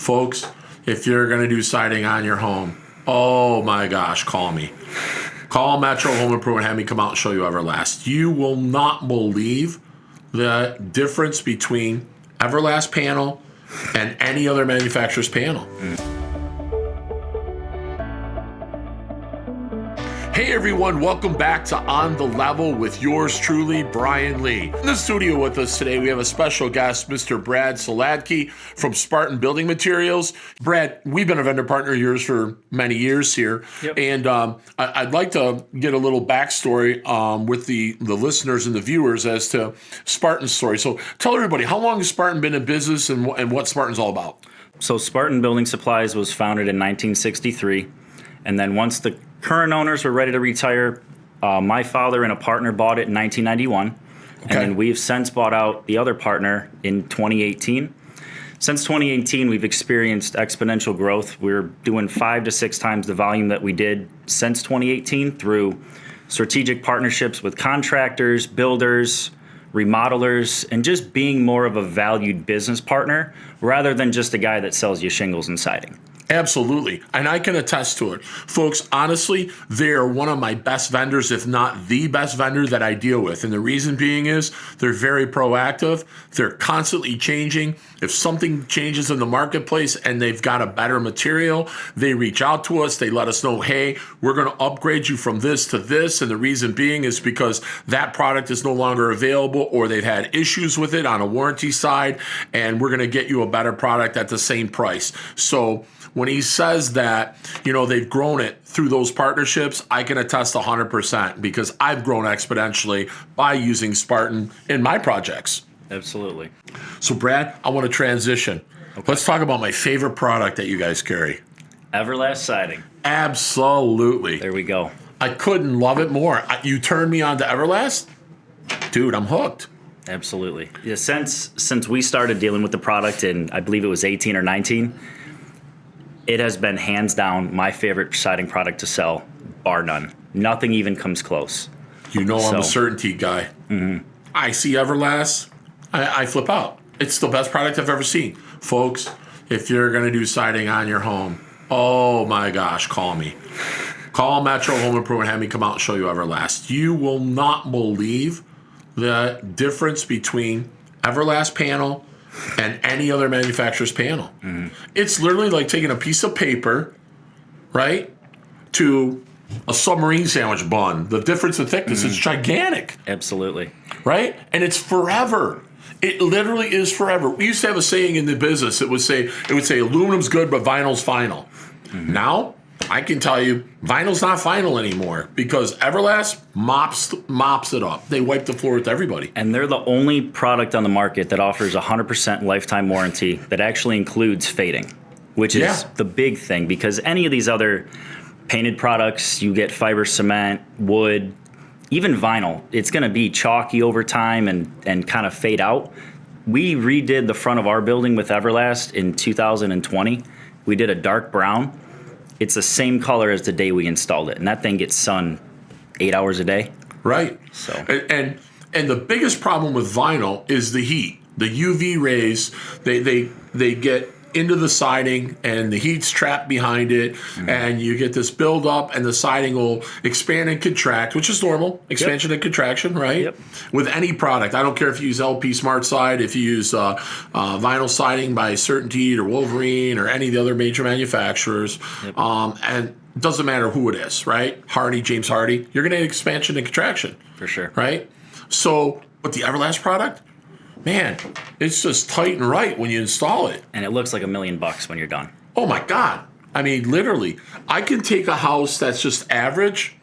Folks, if you're going to do siding on your home, oh my gosh, call me. Call Metro Home Improvement, have me come out and show you Everlast. You will not believe the difference between Everlast panel and any other manufacturer's panel. Hey everyone, welcome back to On the Level with yours truly, Brian Lee. In the studio with us today, we have a special guest, Mr. Brad Siladke from Spartan Building Materials. Brad, we've been a vendor partner of yours for many years here. Yep. And I'd like to get a little backstory with the listeners and the viewers as to Spartan's story. So tell everybody, how long has Spartan been in business and what Spartan's all about? So Spartan Building Supplies was founded in 1963. And then once the current owners were ready to retire, my father and a partner bought it in 1991. Okay. And then we've since bought out the other partner in 2018. Since 2018, we've experienced exponential growth. We're doing 5 to 6 times the volume that we did since 2018 through strategic partnerships with contractors, builders, remodelers, and just being more of a valued business partner rather than just a guy that sells you shingles and siding. Absolutely. And I can attest to it. Folks, honestly, they're one of my best vendors, if not the best vendor that I deal with. And the reason being is they're very proactive. They're constantly changing. If something changes in the marketplace and they've got a better material, they reach out to us. They let us know, hey, we're going to upgrade you from this to this. And the reason being is because that product is no longer available or they've had issues with it on a warranty side. And we're going to get you a better product at the same price. So when he says that, they've grown it through those partnerships, I can attest 100% because I've grown exponentially by using Spartan in my projects. Absolutely. So, Brad, I want to transition. Okay. Let's talk about my favorite product that you guys carry. Everlast siding. Absolutely. There we go. I couldn't love it more. You turned me on to Everlast? Dude, I'm hooked. Absolutely. Yeah, since we started dealing with the product in, I believe it was 18 or 19, it has been hands down my favorite siding product to sell, bar none. Nothing even comes close. I'm a certainty guy. Mm-hmm. I see Everlast, I flip out. It's the best product I've ever seen. Folks, if you're going to do siding on your home, oh my gosh, call me. Call Metro Home Improvement, have me come out and show you Everlast. You will not believe the difference between Everlast panel and any other manufacturer's panel. Mm-hmm. It's literally like taking a piece of paper, right, to a submarine sandwich bun. The difference in thickness is gigantic. Absolutely. Right? And it's forever. It literally is forever. We used to have a saying in the business. It would say aluminum's good, but vinyl's final. Mm-hmm. Now, I can tell you, vinyl's not final anymore because Everlast mops it up. They wipe the floor with everybody. And they're the only product on the market that offers 100% lifetime warranty that actually includes fading, which is the big thing because any of these other painted products, you get fiber cement, wood, even vinyl, it's going to be chalky over time and kind of fade out. We redid the front of our building with Everlast in 2020. We did a dark brown. It's the same color as the day we installed it, and that thing gets sun 8 hours a day. Right. So and the biggest problem with vinyl is the heat. The UV rays, they get into the siding, and the heat's trapped behind it, and you get this buildup, and the siding will expand and contract, which is normal, expansion and contraction, right? Yep. With any product. I don't care if you use LP Smart Side, if you use vinyl siding by Certainty or Wolverine or any of the other major manufacturers, and it doesn't matter who it is, right? Hardy, James Hardy, you're going to get expansion and contraction. For sure. Right? So, with the Everlast product, man, it's just tight and right when you install it. And it looks like $1 million when you're done. Oh, my God. I mean, literally, I can take a house that's just average,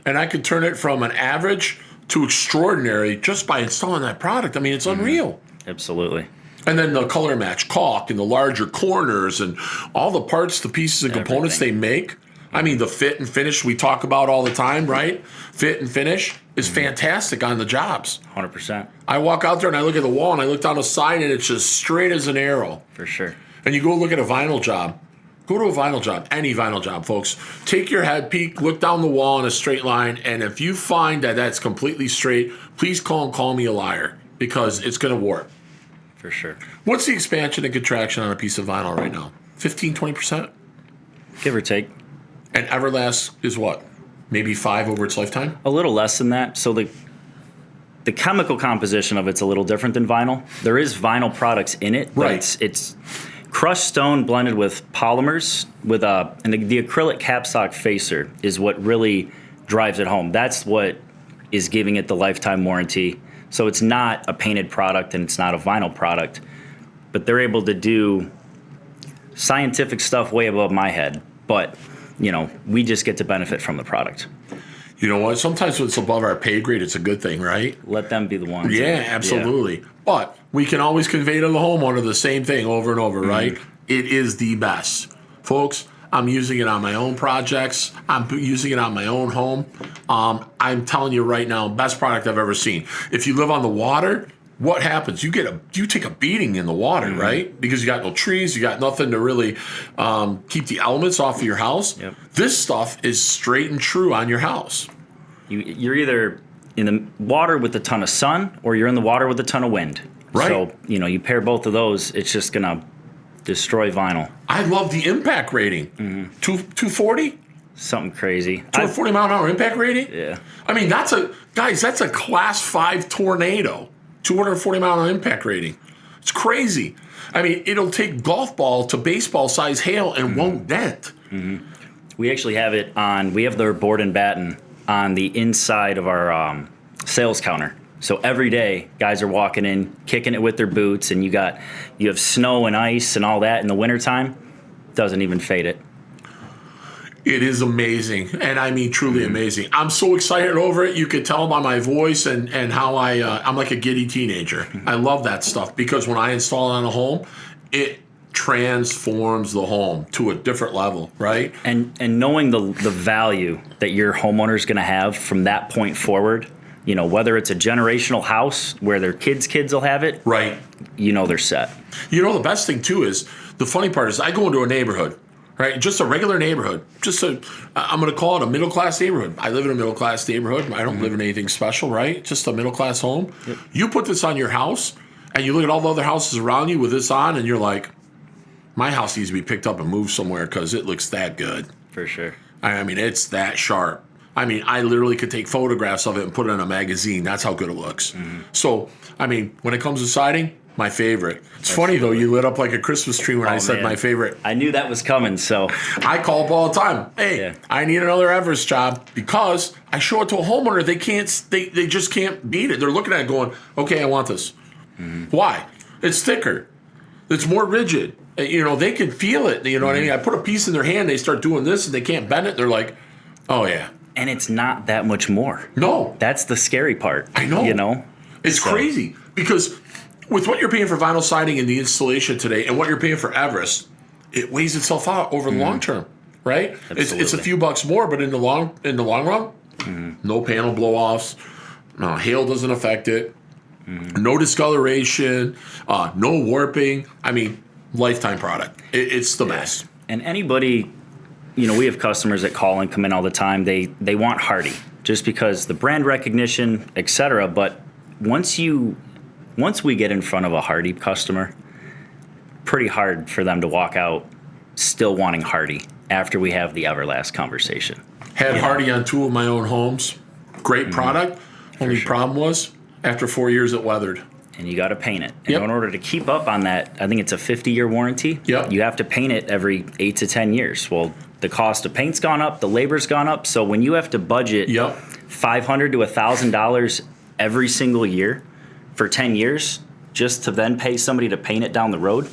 and I can turn it from an average to extraordinary just by installing that product. I mean, it's unreal. Absolutely. And then the color match caulk and the larger corners and all the parts, the pieces and components they make. I mean, the fit and finish we talk about all the time, right? Fit and finish is fantastic on the jobs. 100%. I walk out there and I look at the wall and I look down the side and it's just straight as an arrow. For sure. And you go look at a vinyl job. Go to a vinyl job, any vinyl job, folks. Take your head peek, look down the wall in a straight line, and if you find that that's completely straight, please call me a liar because it's going to warp. For sure. What's the expansion and contraction on a piece of vinyl right now? 15, 20%. Give or take. And Everlast is what? Maybe 5 over its lifetime? A little less than that. So the chemical composition of it's a little different than vinyl. There is vinyl products in it, but Right. it's crushed stone blended with polymers with and the acrylic capstock facer is what really drives it home. That's what is giving it the lifetime warranty. So it's not a painted product and it's not a vinyl product, but they're able to do scientific stuff way above my head. But, we just get to benefit from the product. You know what? Sometimes when it's above our pay grade, it's a good thing, right? Let them be the ones. Yeah, absolutely. But we can always convey to the homeowner the same thing over and over, right? It is the best. Folks, I'm using it on my own projects. I'm using it on my own home. I'm telling you right now, best product I've ever seen. If you live on the water, what happens? You take a beating in the water, right? Because you got no trees, you got nothing to really keep the elements off of your house. Yep. This stuff is straight and true on your house. You're either in the water with a ton of sun or you're in the water with a ton of wind. Right. So, you pair both of those, it's just going to destroy vinyl. I love the impact rating. 240? Something crazy. 240 mile an hour impact rating? Yeah. I mean, that's a class 5 tornado. 240 mile an hour impact rating. It's crazy. I mean, it'll take golf ball to baseball size hail and won't dent. We actually have it we have their board and batten on the inside of our sales counter. So every day, guys are walking in, kicking it with their boots, and you have snow and ice and all that in the wintertime. Doesn't even fade it. It is amazing, and I mean truly amazing. I'm so excited over it. You could tell by my voice and how I'm like a giddy teenager. I love that stuff because when I install it on a home, it transforms the home to a different level, right? And knowing the value that your homeowner is going to have from that point forward, whether it's a generational house where their kids will have it, right? They're set. The best thing too is the funny part is I go into a neighborhood. Right, just a regular neighborhood. I'm going to call it a middle-class neighborhood. I live in a middle-class neighborhood. I don't live in anything special, right? Just a middle-class home. Yep. You put this on your house, and you look at all the other houses around you with this on, and you're like, my house needs to be picked up and moved somewhere because it looks that good. For sure. I mean, it's that sharp. I mean, I literally could take photographs of it and put it in a magazine. That's how good it looks. So, I mean, when it comes to siding, my favorite. It's funny, though. You lit up like a Christmas tree when I said my favorite. I knew that was coming, so. I call up all the time. Hey, I need another Everest job because I show it to a homeowner. They just can't beat it. They're looking at it going, okay, I want this. Why? It's thicker. It's more rigid. They can feel it. You know what I mean? I put a piece in their hand. They start doing this, and they can't bend it. They're like, oh, yeah. And it's not that much more. No. That's the scary part. I know. It's crazy because with what you're paying for vinyl siding in the installation today and what you're paying for Everest, it weighs itself out over the long term, right? It's a few bucks more, but in the long run, no panel blow-offs, hail doesn't affect it, no discoloration, no warping. I mean, lifetime product. It's the best. And anybody, we have customers that call and come in all the time. They want Hardie just because the brand recognition, et cetera. But once we get in front of a Hardie customer, pretty hard for them to walk out still wanting Hardie after we have the Everlast conversation. Had Hardie on 2 of my own homes. Great product. Only problem was after 4 years it weathered. And you got to paint it. And in order to keep up on that, I think it's a 50-year warranty. Yep. You have to paint it every 8 to 10 years. Well, the cost of paint's gone up, the labor's gone up. So when you have to budget $500 to $1,000 every single year for 10 years just to then pay somebody to paint it down the road,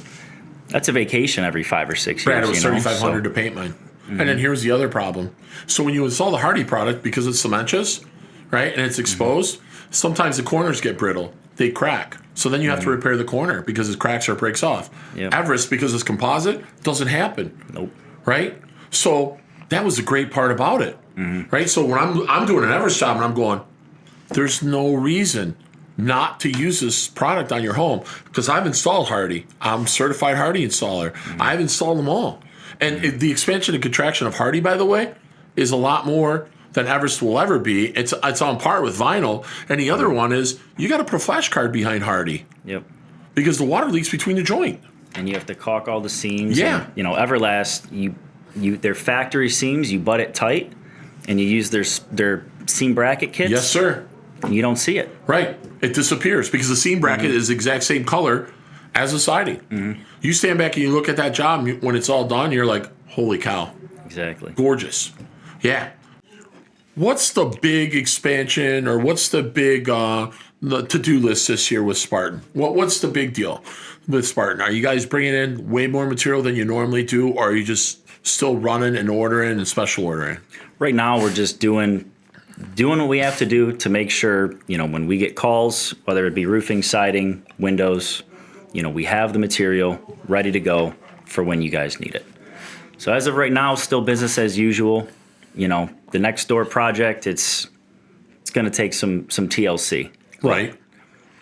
that's a vacation every 5 or 6 years. Brad, it was $3,500 to paint mine. And then here's the other problem. So when you install the Hardie product, because it's cementous, right, and it's exposed, sometimes the corners get brittle. They crack. So then you have to repair the corner because it cracks or breaks off. Yep. Everest, because it's composite, doesn't happen. Nope. Right? So that was the great part about it. Right? So when I'm doing an Everest job and I'm going, there's no reason not to use this product on your home because I've installed Hardie. I'm a certified Hardie installer. I've installed them all. And the expansion and contraction of Hardie, by the way, is a lot more than Everest will ever be. It's on par with vinyl. And the other one is you got to put a flash card behind Hardie. Yep. Because the water leaks between the joint. and you have to caulk all the seams. Yeah. And, Everlast, their factory seams, you butt it tight, and you use their seam bracket kits. Yes, sir. And you don't see it. Right. It disappears because the seam bracket is the exact same color as the siding. You stand back and you look at that job, and when it's all done, you're like, holy cow. Exactly. Gorgeous. Yeah. What's the big expansion, or what's the big the to-do list this year with Spartan? What's the big deal with Spartan? Are you guys bringing in way more material than you normally do, or are you just still running and ordering and special ordering? Right now, we're just doing what we have to do to make sure, when we get calls, whether it be roofing, siding, windows, we have the material ready to go for when you guys need it. So as of right now, still business as usual. The next door project, it's going to take some TLC. Right.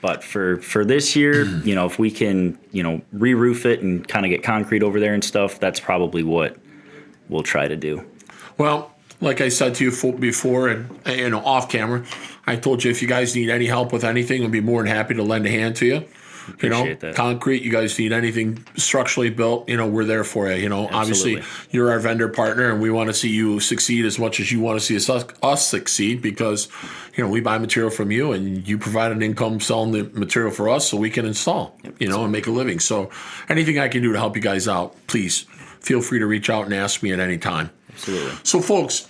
But for this year, if we can, re-roof it and kind of get concrete over there and stuff, that's probably what we'll try to do. Well, like I said to you before, and off camera, I told you if you guys need any help with anything, I'd be more than happy to lend a hand to you. Appreciate that. Concrete, you guys need anything structurally built, we're there for you. Obviously, you're our vendor partner, and we want to see you succeed as much as you want to see us succeed, because, we buy material from you, and you provide an income selling the material for us so we can install, and make a living. So anything I can do to help you guys out, please feel free to reach out and ask me at any time. Absolutely. So, folks,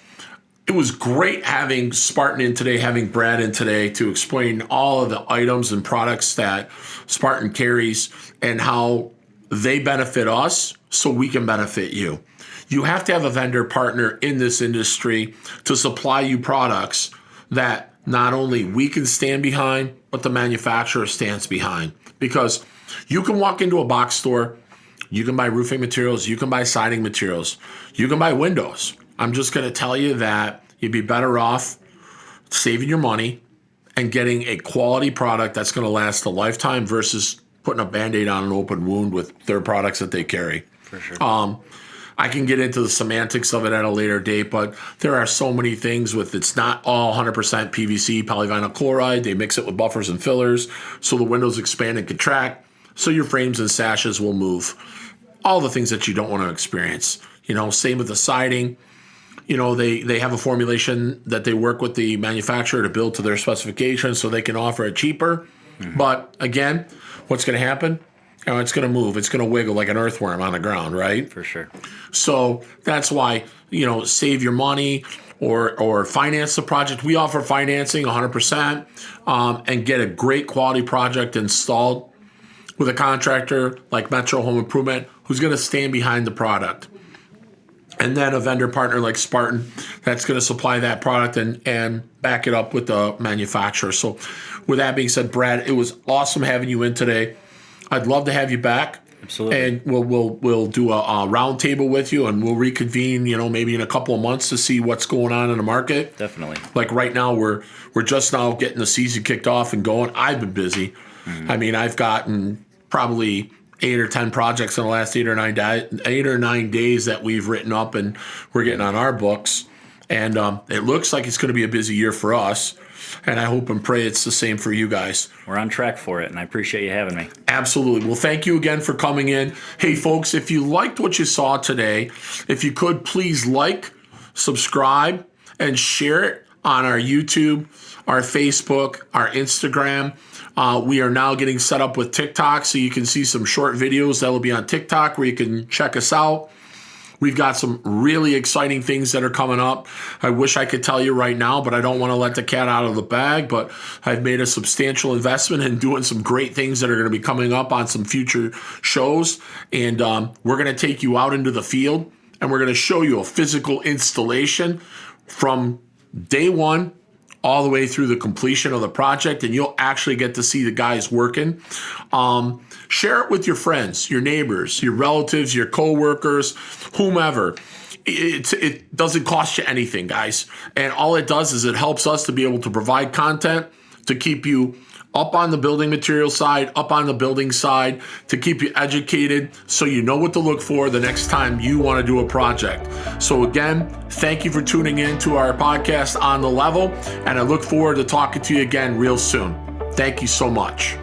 it was great having Spartan in today, having Brad in today to explain all of the items and products that Spartan carries and how they benefit us so we can benefit you. You have to have a vendor partner in this industry to supply you products that not only we can stand behind, but the manufacturer stands behind. Because you can walk into a box store, you can buy roofing materials, you can buy siding materials, you can buy windows. I'm just going to tell you that you'd be better off saving your money and getting a quality product that's going to last a lifetime versus putting a Band-Aid on an open wound with their products that they carry. For sure. I can get into the semantics of it at a later date, but there are so many things with it's not all 100% PVC, polyvinyl chloride. They mix it with buffers and fillers so the windows expand and contract, so your frames and sashes will move. All the things that you don't want to experience. Same with the siding. They have a formulation that they work with the manufacturer to build to their specifications so they can offer it cheaper. Mm-hmm. But again, what's going to happen? It's going to move. It's going to wiggle like an earthworm on the ground, right? For sure. So that's why, save your money or finance the project. We offer financing 100% and get a great quality project installed with a contractor like Metro Home Improvement who's going to stand behind the product. And then a vendor partner like Spartan that's going to supply that product and back it up with the manufacturer. So with that being said, Brad, it was awesome having you in today. I'd love to have you back. Absolutely. And we'll do a round table with you, and we'll reconvene, maybe in a couple of months to see what's going on in the market. Definitely. Like right now, we're just now getting the season kicked off and going. I've been busy. Mm-hmm. I mean, I've gotten probably 8 or 10 projects in the last 8 or 9 days that we've written up and we're getting on our books. And it looks like it's going to be a busy year for us. And I hope and pray it's the same for you guys. We're on track for it, and I appreciate you having me. Absolutely. Well, thank you again for coming in. Hey, folks, if you liked what you saw today, if you could please like, subscribe, and share it on our YouTube, our Facebook, our Instagram. We are now getting set up with TikTok, so you can see some short videos that will be on TikTok where you can check us out. We've got some really exciting things that are coming up. I wish I could tell you right now, but I don't want to let the cat out of the bag. But I've made a substantial investment in doing some great things that are going to be coming up on some future shows. And we're going to take you out into the field, and we're going to show you a physical installation from day one all the way through the completion of the project, and you'll actually get to see the guys working. Share it with your friends, your neighbors, your relatives, your coworkers, whomever. It doesn't cost you anything, guys. And all it does is it helps us to be able to provide content to keep you up on the building material side, up on the building side, to keep you educated so you know what to look for the next time you want to do a project. So again, thank you for tuning in to our podcast On the Level, and I look forward to talking to you again real soon. Thank you so much.